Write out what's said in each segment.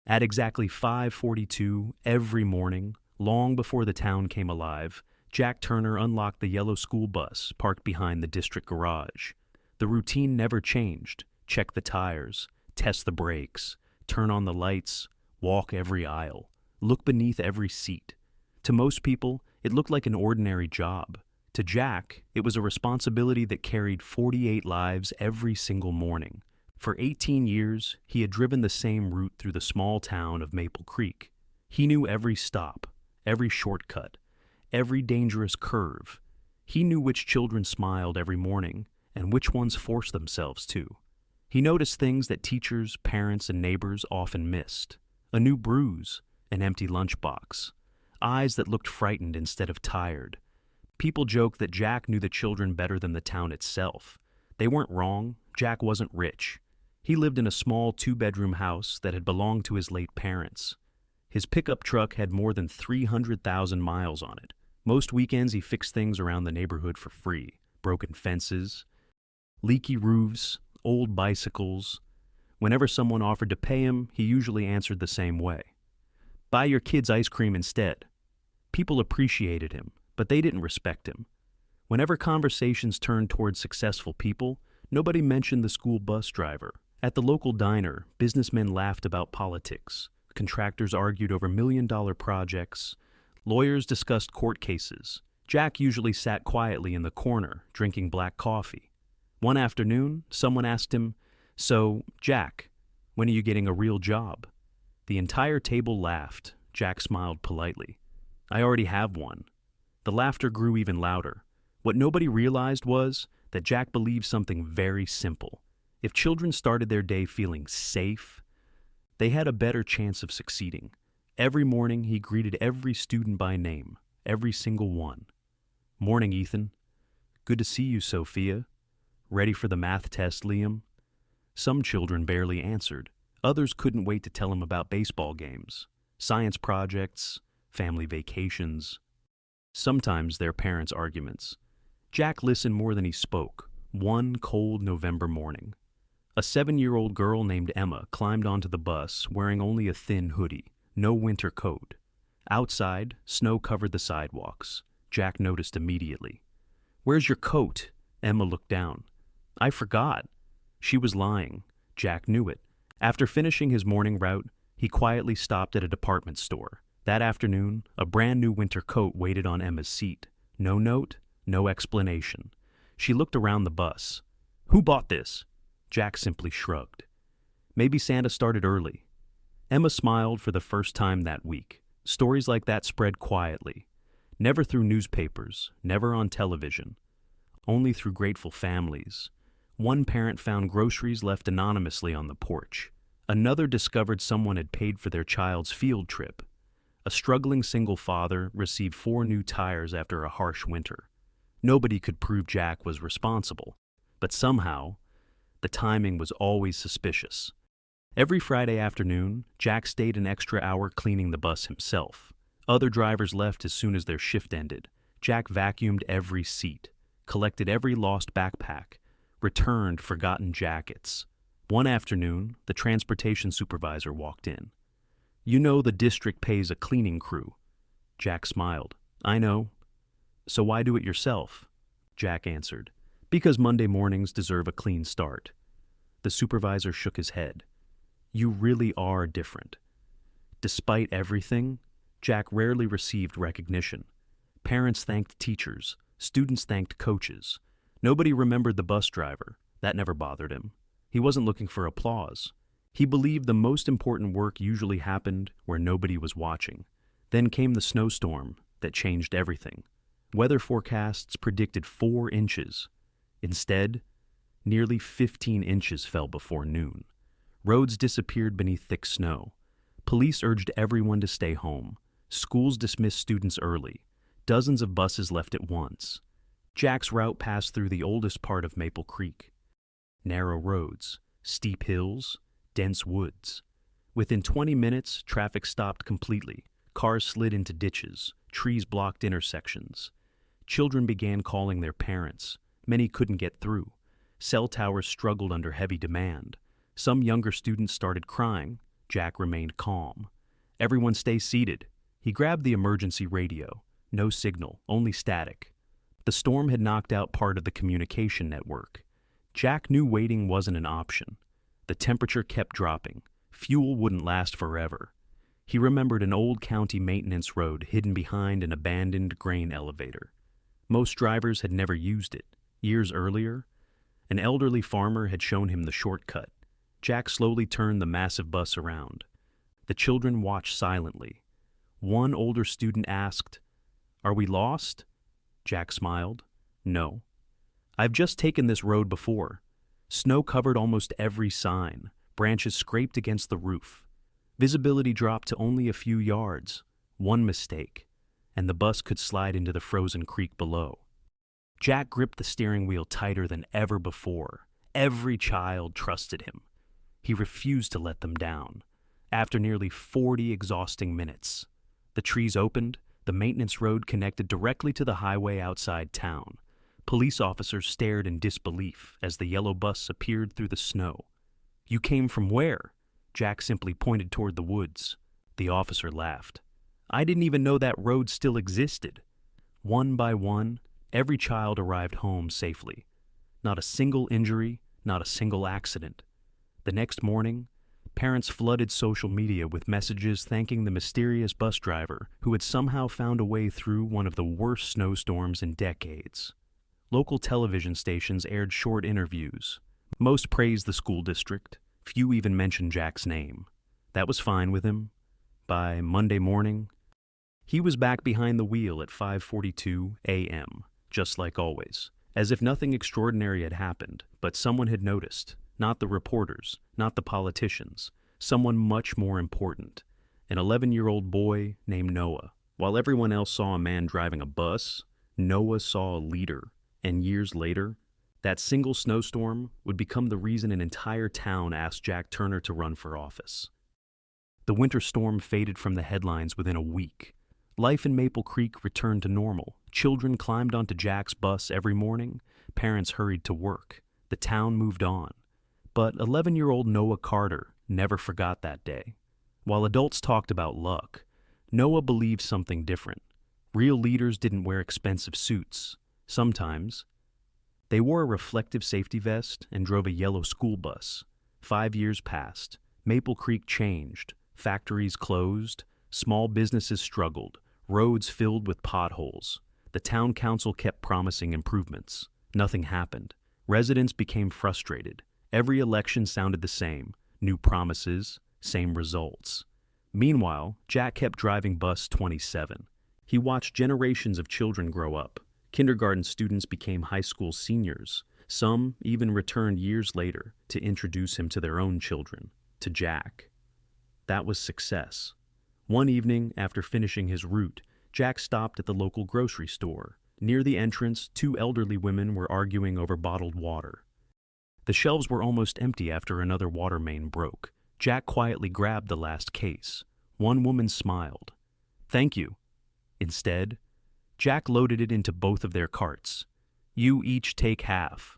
At exactly 5:42 every morning, long before the town came alive, Jack Turner unlocked the yellow school bus parked behind the district garage. The routine never changed. Check the tires, test the brakes, turn on the lights, walk every aisle, look beneath every seat. To most people, it looked like an ordinary job. To Jack, it was a responsibility that carried 48 lives every single morning. For 18 years, he had driven the same route through the small town of Maple Creek. He knew every stop, every shortcut, every dangerous curve. He knew which children smiled every morning and which ones forced themselves to. He noticed things that teachers, parents, and neighbors often missed. A new bruise, an empty lunchbox, eyes that looked frightened instead of tired. People joked that Jack knew the children better than the town itself. They weren't wrong. Jack wasn't rich. He lived in a small two-bedroom house that had belonged to his late parents. His pickup truck had more than 300,000 miles on it. Most weekends he fixed things around the neighborhood for free. Broken fences, leaky roofs, old bicycles. Whenever someone offered to pay him, he usually answered the same way. Buy your kids ice cream instead. People appreciated him, but they didn't respect him. Whenever conversations turned toward successful people, nobody mentioned the school bus driver. At the local diner, businessmen laughed about politics. Contractors argued over million-dollar projects. Lawyers discussed court cases. Jack usually sat quietly in the corner, drinking black coffee. One afternoon, someone asked him, "So, Jack, when are you getting a real job?" The entire table laughed. Jack smiled politely. "I already have one." The laughter grew even louder. What nobody realized was that Jack believed something very simple. If children started their day feeling safe, they had a better chance of succeeding. Every morning, he greeted every student by name, every single one. "Morning, Ethan." "Good to see you, Sophia." "Ready for the math test, Liam?" Some children barely answered. Others couldn't wait to tell him about baseball games, science projects, family vacations, sometimes their parents' arguments. Jack listened more than he spoke. One cold November morning, a 7-year-old girl named Emma climbed onto the bus wearing only a thin hoodie, no winter coat. Outside, snow covered the sidewalks. Jack noticed immediately. "Where's your coat?" Emma looked down. "I forgot." She was lying. Jack knew it. After finishing his morning route, he quietly stopped at a department store. That afternoon, a brand new winter coat waited on Emma's seat. No note, no explanation. She looked around the bus. "Who bought this?" Jack simply shrugged. Maybe Santa started early. Emma smiled for the first time that week. Stories like that spread quietly. Never through newspapers, never on television. Only through grateful families. One parent found groceries left anonymously on the porch. Another discovered someone had paid for their child's field trip. A struggling single father received 4 new tires after a harsh winter. Nobody could prove Jack was responsible, but somehow, the timing was always suspicious. Every Friday afternoon, Jack stayed an extra hour cleaning the bus himself. Other drivers left as soon as their shift ended. Jack vacuumed every seat, collected every lost backpack, returned forgotten jackets. One afternoon, the transportation supervisor walked in. "You know the district pays a cleaning crew." Jack smiled. "I know." "So why do it yourself?" Jack answered. "Because Monday mornings deserve a clean start." The supervisor shook his head. "You really are different." Despite everything, Jack rarely received recognition. Parents thanked teachers. Students thanked coaches. Nobody remembered the bus driver. That never bothered him. He wasn't looking for applause. He believed the most important work usually happened where nobody was watching. Then came the snowstorm that changed everything. Weather forecasts predicted 4 inches. Instead, nearly 15 inches fell before noon. Roads disappeared beneath thick snow. Police urged everyone to stay home. Schools dismissed students early. Dozens of buses left at once. Jack's route passed through the oldest part of Maple Creek. Narrow roads, steep hills, dense woods. Within 20 minutes, traffic stopped completely. Cars slid into ditches. Trees blocked intersections. Children began calling their parents. Many couldn't get through. Cell towers struggled under heavy demand. Some younger students started crying. Jack remained calm. "Everyone stay seated." He grabbed the emergency radio. No signal, only static. The storm had knocked out part of the communication network. Jack knew waiting wasn't an option. The temperature kept dropping. Fuel wouldn't last forever. He remembered an old county maintenance road hidden behind an abandoned grain elevator. Most drivers had never used it. Years earlier, an elderly farmer had shown him the shortcut. Jack slowly turned the massive bus around. The children watched silently. One older student asked, "Are we lost?" Jack smiled. "No. I've just taken this road before." Snow covered almost every sign. Branches scraped against the roof. Visibility dropped to only a few yards. One mistake, and the bus could slide into the frozen creek below. Jack gripped the steering wheel tighter than ever before. Every child trusted him. He refused to let them down. After nearly 40 exhausting minutes, the trees opened. The maintenance road connected directly to the highway outside town. Police officers stared in disbelief as the yellow bus appeared through the snow. "You came from where?" Jack simply pointed toward the woods. The officer laughed. "I didn't even know that road still existed." One by one, every child arrived home safely. Not a single injury, not a single accident. The next morning, parents flooded social media with messages thanking the mysterious bus driver who had somehow found a way through one of the worst snowstorms in decades. Local television stations aired short interviews. Most praised the school district. Few even mentioned Jack's name. That was fine with him. By Monday morning, he was back behind the wheel at 5:42 a.m., just like always, as if nothing extraordinary had happened, but someone had noticed. Not the reporters, not the politicians, someone much more important, an 11-year-old boy named Noah. While everyone else saw a man driving a bus, Noah saw a leader, and years later, that single snowstorm would become the reason an entire town asked Jack Turner to run for office. The winter storm faded from the headlines within a week. Life in Maple Creek returned to normal. Children climbed onto Jack's bus every morning. Parents hurried to work. The town moved on. But 11-year-old Noah Carter never forgot that day. While adults talked about luck, Noah believed something different. Real leaders didn't wear expensive suits. Sometimes, they wore a reflective safety vest and drove a yellow school bus. 5 years passed. Maple Creek changed. Factories closed. Small businesses struggled. Roads filled with potholes. The town council kept promising improvements. Nothing happened. Residents became frustrated. Every election sounded the same. New promises, same results. Meanwhile, Jack kept driving bus 27. He watched generations of children grow up. Kindergarten students became high school seniors. Some even returned years later to introduce him to their own children, to Jack. That was success. One evening, after finishing his route, Jack stopped at the local grocery store. Near the entrance, 2 elderly women were arguing over bottled water. The shelves were almost empty after another water main broke. Jack quietly grabbed the last case. One woman smiled. "Thank you." Instead, Jack loaded it into both of their carts. "You each take half."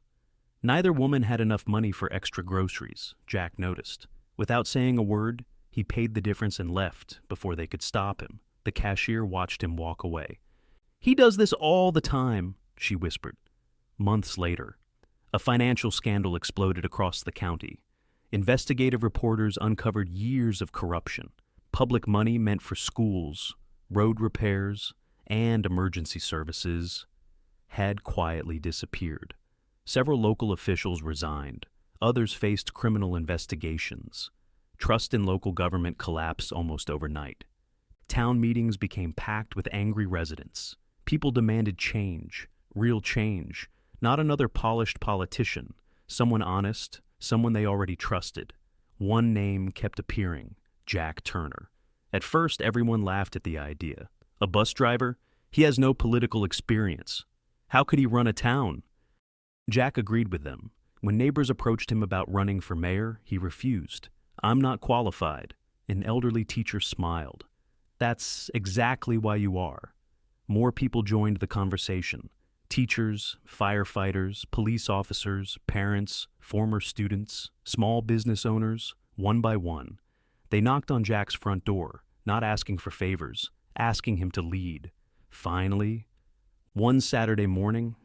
Neither woman had enough money for extra groceries, Jack noticed. Without saying a word, he paid the difference and left before they could stop him. The cashier watched him walk away. "He does this all the time," she whispered. Months later, a financial scandal exploded across the county. Investigative reporters uncovered years of corruption. Public money meant for schools, road repairs, and emergency services had quietly disappeared. Several local officials resigned. Others faced criminal investigations. Trust in local government collapsed almost overnight. Town meetings became packed with angry residents. People demanded change, real change, not another polished politician, someone honest, someone they already trusted. One name kept appearing, Jack Turner. At first, everyone laughed at the idea. A bus driver? He has no political experience. How could he run a town? Jack agreed with them. When neighbors approached him about running for mayor, he refused. "I'm not qualified." An elderly teacher smiled. "That's exactly why you are." More people joined the conversation. Teachers, firefighters, police officers, parents, former students, small business owners, one by one. They knocked on Jack's front door, not asking for favors, asking him to lead. Finally, one Saturday morning,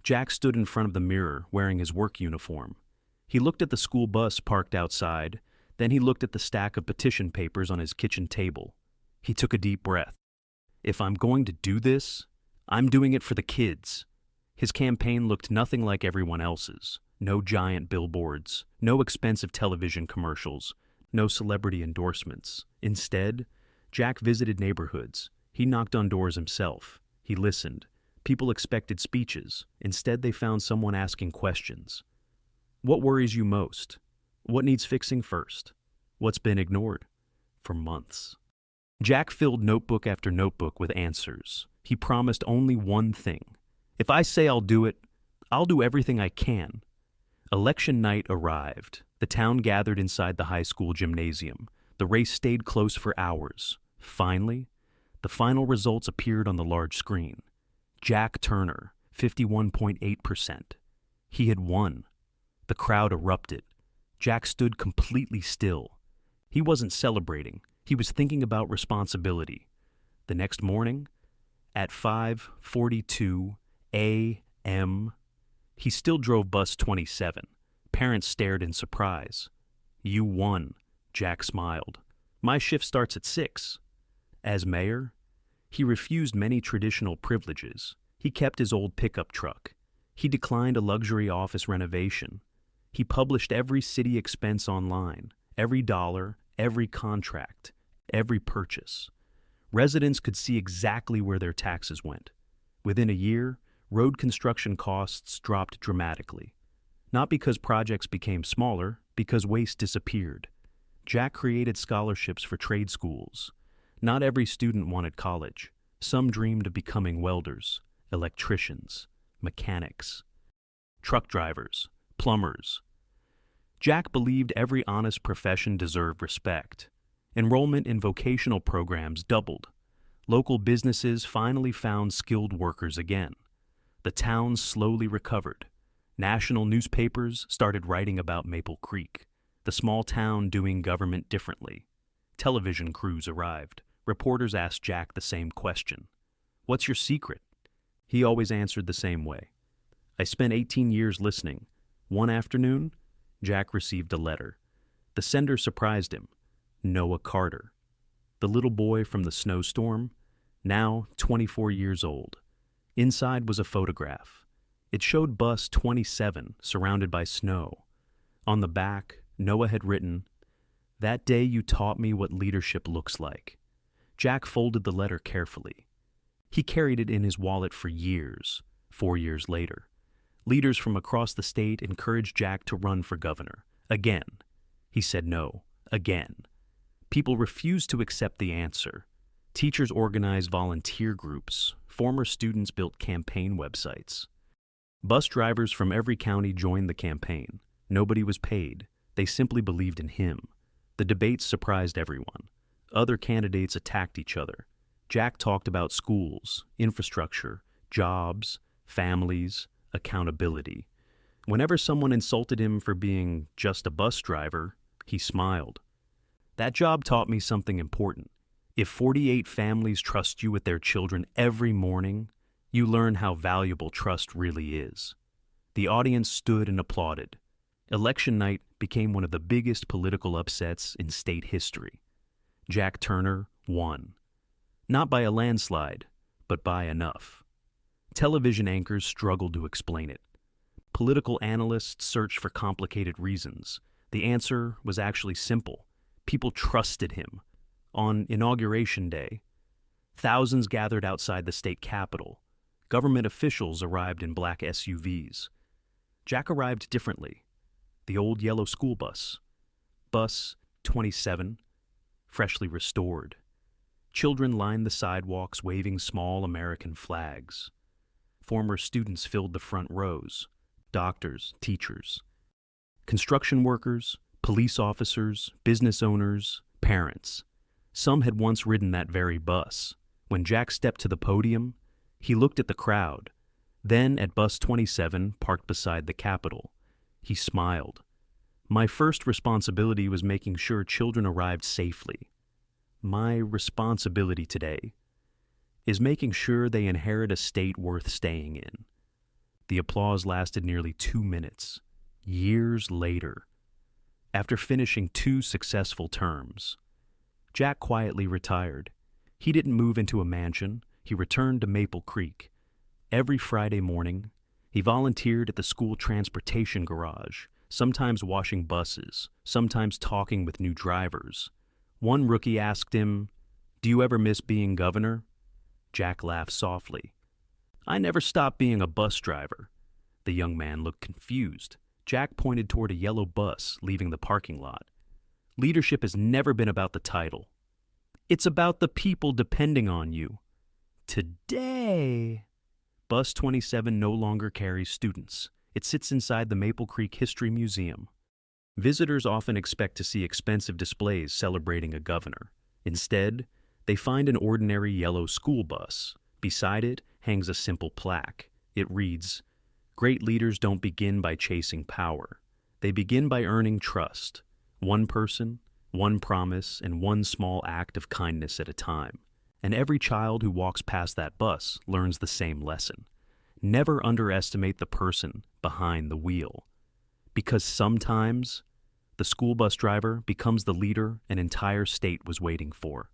Jack stood in front of the mirror wearing his work uniform. He looked at the school bus parked outside, then he looked at the stack of petition papers on his kitchen table. He took a deep breath. If I'm going to do this, I'm doing it for the kids. His campaign looked nothing like everyone else's. No giant billboards, no expensive television commercials, no celebrity endorsements. Instead, Jack visited neighborhoods. He knocked on doors himself. He listened. People expected speeches. Instead, they found someone asking questions. What worries you most? What needs fixing first? What's been ignored? For months. Jack filled notebook after notebook with answers. He promised only one thing. If I say I'll do it, I'll do everything I can. Election night arrived. The town gathered inside the high school gymnasium. The race stayed close for hours. Finally, the final results appeared on the large screen. Jack Turner, 51.8%. He had won. The crowd erupted. Jack stood completely still. He wasn't celebrating. He was thinking about responsibility. The next morning, at 5:42 a.m., he still drove bus 27. Parents stared in surprise. You won, Jack smiled. My shift starts at 6. As mayor, he refused many traditional privileges. He kept his old pickup truck. He declined a luxury office renovation. He published every city expense online, every dollar, every contract, every purchase. Residents could see exactly where their taxes went. Within a year, road construction costs dropped dramatically. Not because projects became smaller, because waste disappeared. Jack created scholarships for trade schools. Not every student wanted college. Some dreamed of becoming welders, electricians, mechanics, truck drivers, plumbers. Jack believed every honest profession deserved respect. Enrollment in vocational programs doubled. Local businesses finally found skilled workers again. The town slowly recovered. National newspapers started writing about Maple Creek, the small town doing government differently. Television crews arrived. Reporters asked Jack the same question. What's your secret? He always answered the same way. I spent 18 years listening. One afternoon, Jack received a letter. The sender surprised him. Noah Carter, the little boy from the snowstorm, now 24 years old. Inside was a photograph. It showed bus 27 surrounded by snow. On the back, Noah had written, "That day you taught me what leadership looks like." Jack folded the letter carefully. He carried it in his wallet for years. 4 years later, leaders from across the state encouraged Jack to run for governor. Again. He said no. Again. People refused to accept the answer. Teachers organized volunteer groups. Former students built campaign websites. Bus drivers from every county joined the campaign. Nobody was paid. They simply believed in him. The debates surprised everyone. Other candidates attacked each other. Jack talked about schools, infrastructure, jobs, families, accountability. Whenever someone insulted him for being just a bus driver, he smiled. That job taught me something important. If 48 families trust you with their children every morning, you learn how valuable trust really is. The audience stood and applauded. Election night became one of the biggest political upsets in state history. Jack Turner won. Not by a landslide, but by enough. Television anchors struggled to explain it. Political analysts searched for complicated reasons. The answer was actually simple. People trusted him. On Inauguration Day, thousands gathered outside the state capitol. Government officials arrived in black SUVs. Jack arrived differently. The old yellow school bus. Bus 27, freshly restored. Children lined the sidewalks waving small American flags. Former students filled the front rows. Doctors, teachers. Construction workers, police officers, business owners, parents. Some had once ridden that very bus. When Jack stepped to the podium, he looked at the crowd, then at bus 27 parked beside the Capitol. He smiled. My first responsibility was making sure children arrived safely. My responsibility today is making sure they inherit a state worth staying in. The applause lasted nearly 2 minutes. Years later, after finishing 2 successful terms, Jack quietly retired. He didn't move into a mansion. He returned to Maple Creek. Every Friday morning, he volunteered at the school transportation garage, sometimes washing buses, sometimes talking with new drivers. One rookie asked him, "Do you ever miss being governor?" Jack laughed softly. "I never stopped being a bus driver." The young man looked confused. Jack pointed toward a yellow bus leaving the parking lot. "Leadership has never been about the title. It's about the people depending on you. Today, Bus 27 no longer carries students. It sits inside the Maple Creek History Museum. Visitors often expect to see expensive displays celebrating a governor. Instead, they find an ordinary yellow school bus. Beside it hangs a simple plaque. It reads, "Great leaders don't begin by chasing power. They begin by earning trust. One person, one promise, and one small act of kindness at a time." And every child who walks past that bus learns the same lesson. Never underestimate the person behind the wheel. Because sometimes the school bus driver becomes the leader an entire state was waiting for.